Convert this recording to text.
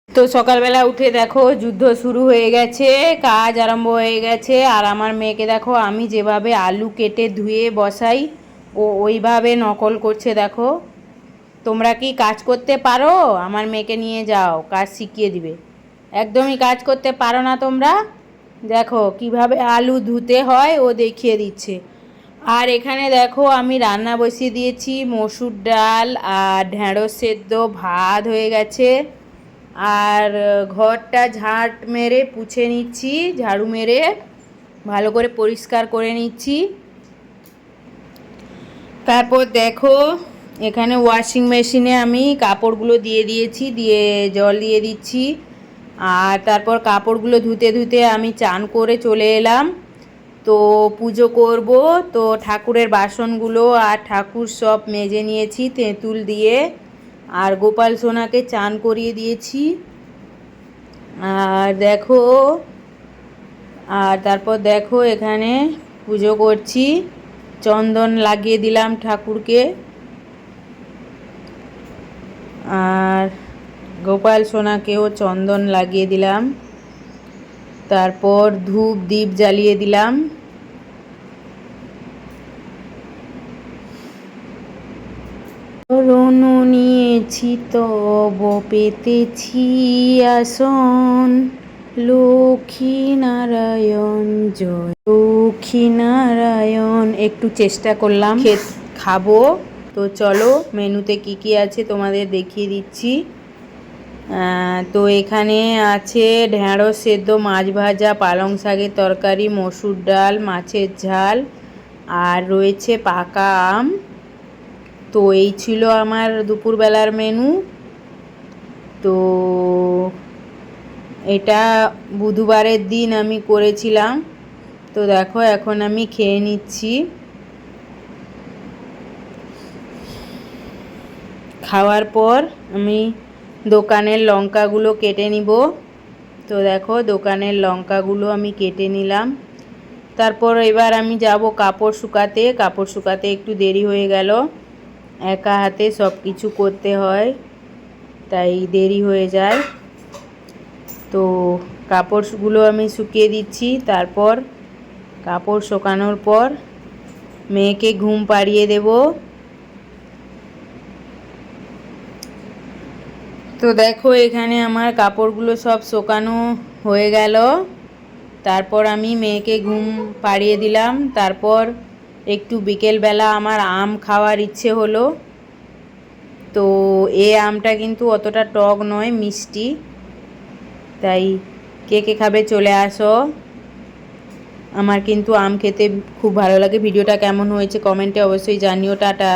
তো সকালবেলা উঠে দেখো যুদ্ধ শুরু হয়ে গেছে, কাজ আরম্ভ হয়ে গেছে। আর আমার মেয়েকে দেখো আমি যেভাবে আলু কেটে ধুয়ে বসাই ও ওইভাবে নকল করছে। দেখো তোমরা কি কাজ করতে পারো? আমার মেয়েকে নিয়ে যাও, কাজ শিখিয়ে দিবে। একদমই কাজ করতে পারো না তোমরা। দেখো কিভাবে আলু ধুতে হয় ও দেখিয়ে দিচ্ছে। আর এখানে দেখো আমি রান্না বসিয়ে দিয়েছি, মসুর ডাল আর ঢেঁড়স সেদ্ধ, ভাত হয়ে গেছে। আর ঘরটা ঝাঁট মেরে পুছে নিচ্ছি, ঝাড়ু মেরে ভালো করে পরিষ্কার করে নিচ্ছি। তারপর দেখো এখানে ওয়াশিং মেশিনে আমি কাপড়গুলো দিয়ে দিয়েছি, দিয়ে জল দিয়ে দিচ্ছি। আর তারপর কাপড়গুলো ধুতে ধুতে আমি চান করে চলে এলাম। তো পুজো করব, তো ঠাকুরের বাসনগুলো আর ঠাকুর সব মেজে নিয়েছি তেঁতুল দিয়ে। আর গোপাল সোনাকে চান করিয়ে দিয়েছি। আর দেখো, আর তারপর দেখো এখানে পুজো করছি, চন্দন লাগিয়ে দিলাম ঠাকুরকে। আর গোপাল সোনাকেও চন্দন লাগিয়ে দিলাম। তারপর ধূপ দীপ জ্বালিয়ে দিলাম। শরণ নিয়েছি তব পেতেছি আসন, লক্ষ্মী নারায়ণ জয় লক্ষ্মী নারায়ণ। একটু চেষ্টা করলাম খাবো। তো চলো মেনুতে কি কি আছে তোমাদের দেখিয়ে দিচ্ছি। তো এখানে আছে ঢেঁড়স সেদ্ধ, মাছ ভাজা, পালং শাকের তরকারি, মসুর ডাল, মাছের ঝাল, আর রয়েছে পাকা আম। তো এই ছিল আমার দুপুরবেলার মেনু। তো এটা বুধবারের দিন আমি করেছিলাম। তো দেখো এখন আমি খেয়ে নিচ্ছি। খাওয়ার পর আমি দোকানের লঙ্কাগুলো কেটে নিব। তো দেখো দোকানের লঙ্কাগুলো আমি কেটে নিলাম। তারপর এবার আমি যাব কাপড় শুকাতে। কাপড় শুকাতে একটু দেরি হয়ে গেল, একা হাতে সব কিছু করতে হয়, তাই দেরি হয়ে যায়। তো কাপড়গুলো আমি শুকিয়ে দিচ্ছি। তারপর কাপড় শুকানোর পর মেয়েকে ঘুম পাড়িয়ে দেব। তো দেখো এখানে আমার কাপড়গুলো সব শুকানো হয়ে গেল। তারপর আমি মেয়েকে ঘুম পাড়িয়ে দিলাম। তারপর একটু বিকেলবেলা আমার আম খাওয়ার ইচ্ছে হলো। তো এই আমটা কিন্তু অতটা টক নয়, মিষ্টি। তাই কে কে খাবে চলে আসো। আমার কিন্তু আম খেতে খুব ভালো লাগে। ভিডিওটা কেমন হয়েছে কমেন্টে অবশ্যই জানিও। টাটা।